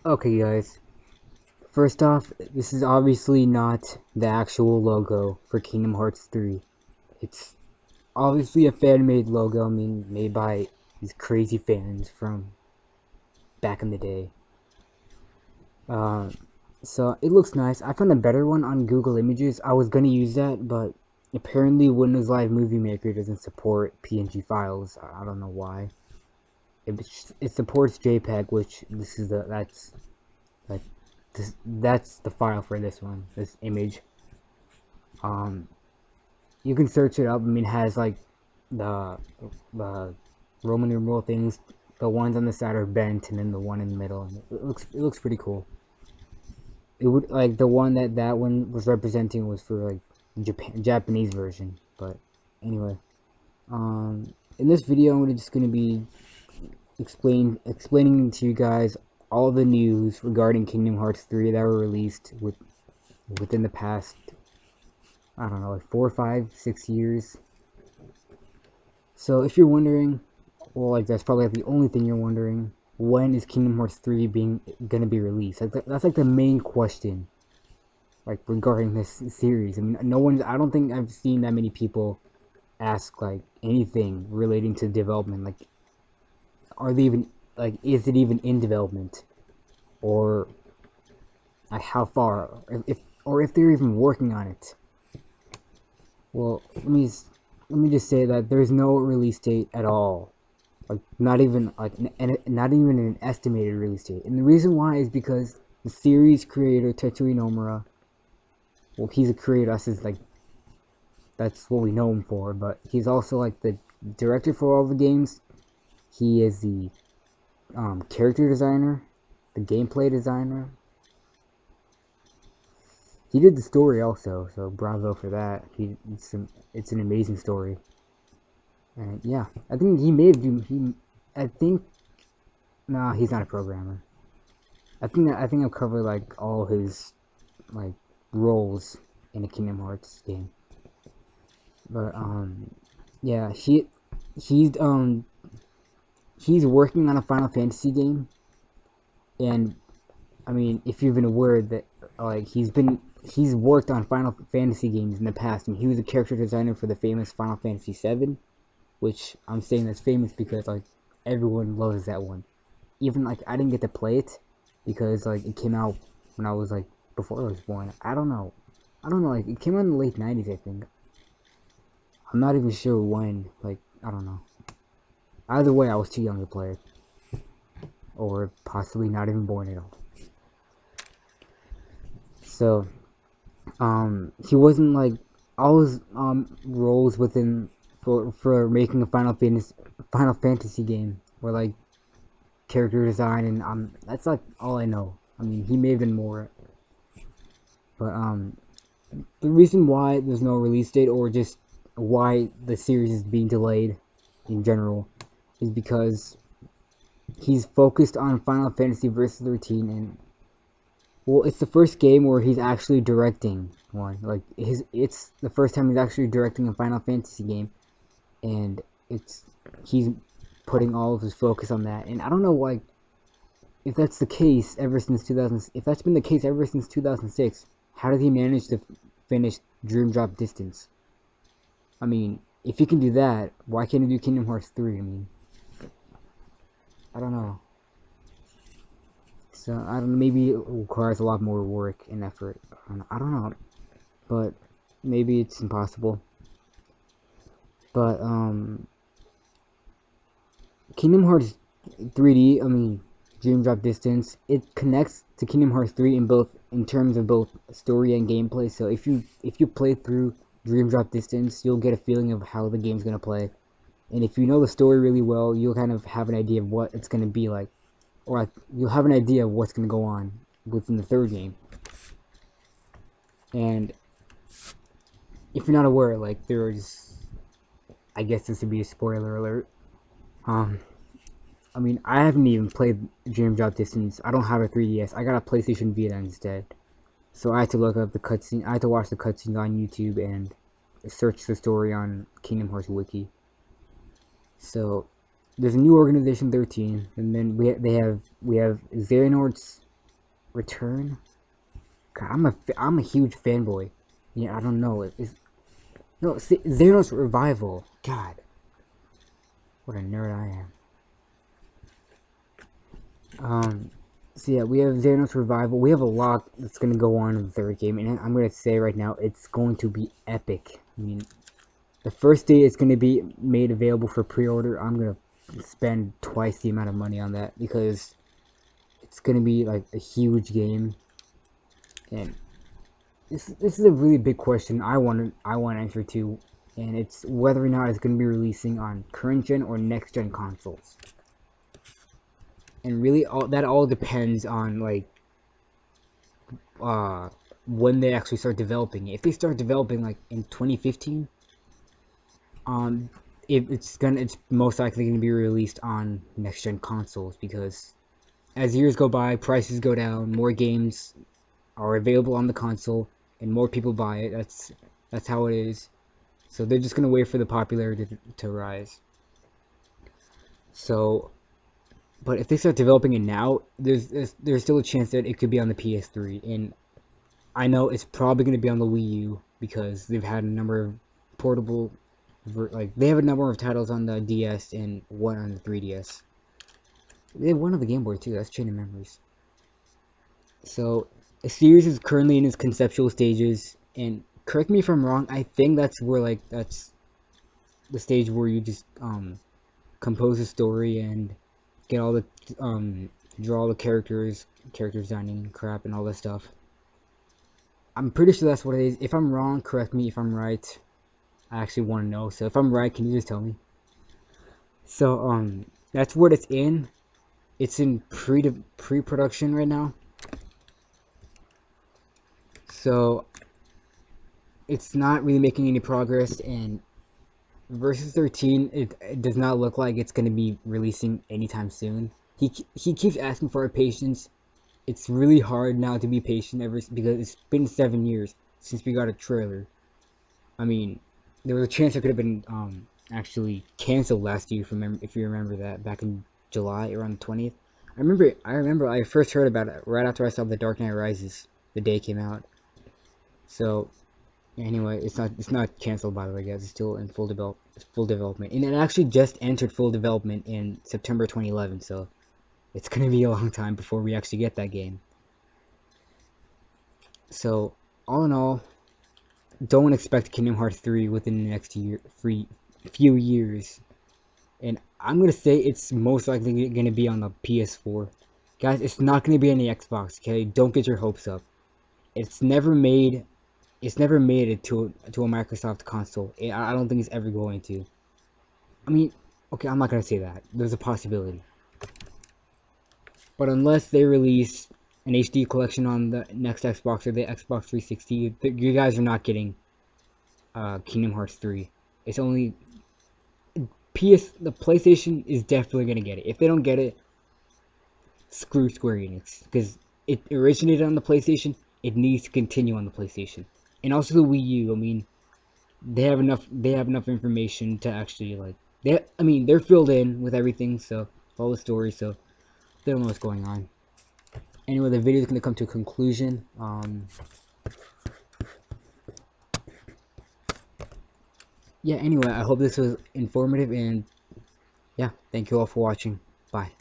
Okay guys, first off, this is obviously not the actual logo for Kingdom Hearts 3. It's obviously a fan-made logo, made by these crazy fans from back in the day. Uh, so it looks nice. I found a better one on Google Images. I was gonna use that, but apparently Windows Live Movie Maker doesn't support PNG files. I don't know why. It supports JPEG, which like that's the file for this one, this image. Um, you can search it up. It has like the the Roman numeral things. The ones on the side are bent, and then the one in the middle. And it looks pretty cool. It would like the one that one was representing was for like Japanese version. But anyway, in this video, I'm just gonna be explaining to you guys all the news regarding Kingdom Hearts 3 that were released within the past, I don't know, like 4, 5, 6 years. So if you're wondering, well, like that's probably like the only thing you're wondering, when is Kingdom Hearts 3 gonna be released? Like that's like the main question, like regarding this series. I mean, I don't think I've seen that many people ask like anything relating to development. Like, are they even like, is it even in development, or like how far, or if they're even working on it? Well, let me just say that there's no release date at all. Like not even an estimated release date. And the reason why is because the series creator Tetsuya Nomura, well, he's a creator. That's what we know him for. But he's also like the director for all the games. He is the character designer, the gameplay designer. He did the story also, so bravo for that. It's an amazing story. And yeah, I think he may have I think, nah, he's not a programmer. I think I've covered like all his like roles in a Kingdom Hearts game. But yeah, he's um he's working on a Final Fantasy game, and I mean, if you've been aware that like he's worked on Final Fantasy games in the past. I mean, he was a character designer for the famous Final Fantasy 7, which I'm saying that's famous because like everyone loves that one. Even like I didn't get to play it because like it came out when I was like before I was born. I don't know. Like it came out in the late '90s, I think. I'm not even sure when. Like I don't know. Either way, I was too young to play it, or possibly not even born at all. So he wasn't like all his roles within for making a Final Fantasy game were like character design, and that's like all I know. I mean, he may have been more, but the reason why there's no release date, or just why the series is being delayed in general, is because he's focused on Final Fantasy Versus 13, and well, it's the first game where he's actually directing one. Like it's the first time he's actually directing a Final Fantasy game, and he's putting all of his focus on that. And I don't know why, if that's the case ever since 2000, if that's been the case ever since 2006, how did he manage to finish Dream Drop Distance? I mean, if he can do that, why can't he do Kingdom Hearts 3? I mean, I don't know. So I don't know, maybe it requires a lot more work and effort. I don't know, but maybe it's impossible. But Kingdom Hearts 3D, I mean Dream Drop Distance, it connects to Kingdom Hearts 3 in terms of both story and gameplay. So if you play through Dream Drop Distance, you'll get a feeling of how the game's gonna play. And if you know the story really well, you'll kind of have an idea of what it's gonna be like, or like, you'll have an idea of what's gonna go on within the third game. And if you're not aware, like I guess this would be a spoiler alert. Um, I mean, I haven't even played Dream Drop Distance. I don't have a 3DS. I got a PlayStation Vita instead. So I had to look up the cutscene. I had to watch the cutscenes on YouTube and search the story on Kingdom Hearts Wiki. So there's a new organization 13, and then we have Xehanort's Return. God, I'm a huge fanboy. Yeah, I don't know. No, Xenos Revival. God, what a nerd I am. So yeah, we have Xenos Revival. We have a lot that's gonna go on in the third game, and I'm gonna say right now, it's going to be epic. I mean, the first day it's gonna be made available for pre-order. I'm gonna spend twice the amount of money on that because it's gonna be like a huge game, and this is a really big question I want to answer to, and it's whether or not it's going to be releasing on current gen or next gen consoles. And really, that all depends on like when they actually start developing it. If they start developing like in 2015, it's most likely going to be released on next gen consoles, because as years go by, prices go down, more games are available on the console, and more people buy it. That's how it is. So they're just gonna wait for the popularity to rise. So, but if they start developing it now, there's still a chance that it could be on the PS3, and I know it's probably gonna be on the Wii U because they've had a number of portable, like they have a number of titles on the DS and one on the 3DS. They have one on the Game Boy too. That's Chain of Memories. So the series is currently in its conceptual stages, and correct me if I'm wrong, I think that's the stage where you just compose a story and get all the draw all the character designing crap and all that stuff. I'm pretty sure that's what it is. If I'm wrong, correct me. If I'm right, I actually want to know. So if I'm right, can you just tell me? So that's what it's in. It's in pre-production right now. So it's not really making any progress, and Versus 13, it does not look like it's going to be releasing anytime soon. He keeps asking for our patience. It's really hard now to be patient because it's been 7 years since we got a trailer. I mean, there was a chance it could have been actually canceled last year, if you remember that, back in July, around the 20th. I remember I first heard about it right after I saw The Dark Knight Rises, the day it came out. So anyway, it's not canceled, by the way, guys. It's still in full development, and it actually just entered full development in September 2011. So it's gonna be a long time before we actually get that game. So all in all, don't expect Kingdom Hearts 3 within the next few years, and I'm gonna say it's most likely gonna be on the PS4, guys. It's not gonna be on the Xbox. Okay, don't get your hopes up. It's never made it to a Microsoft console. I don't think it's ever going to. I mean, okay, I'm not gonna say that. There's a possibility, but unless they release an HD collection on the next Xbox or the Xbox 360, you guys are not getting Kingdom Hearts 3. It's only the PlayStation is definitely gonna get it. If they don't get it, screw Square Enix, because it originated on the PlayStation. It needs to continue on the PlayStation. And also the Wii U. I mean, they have enough information to actually like they're filled in with everything, so all the stories, so they don't know what's going on. Anyway, the video is gonna come to a conclusion. Yeah, anyway, I hope this was informative, and yeah, thank you all for watching. Bye.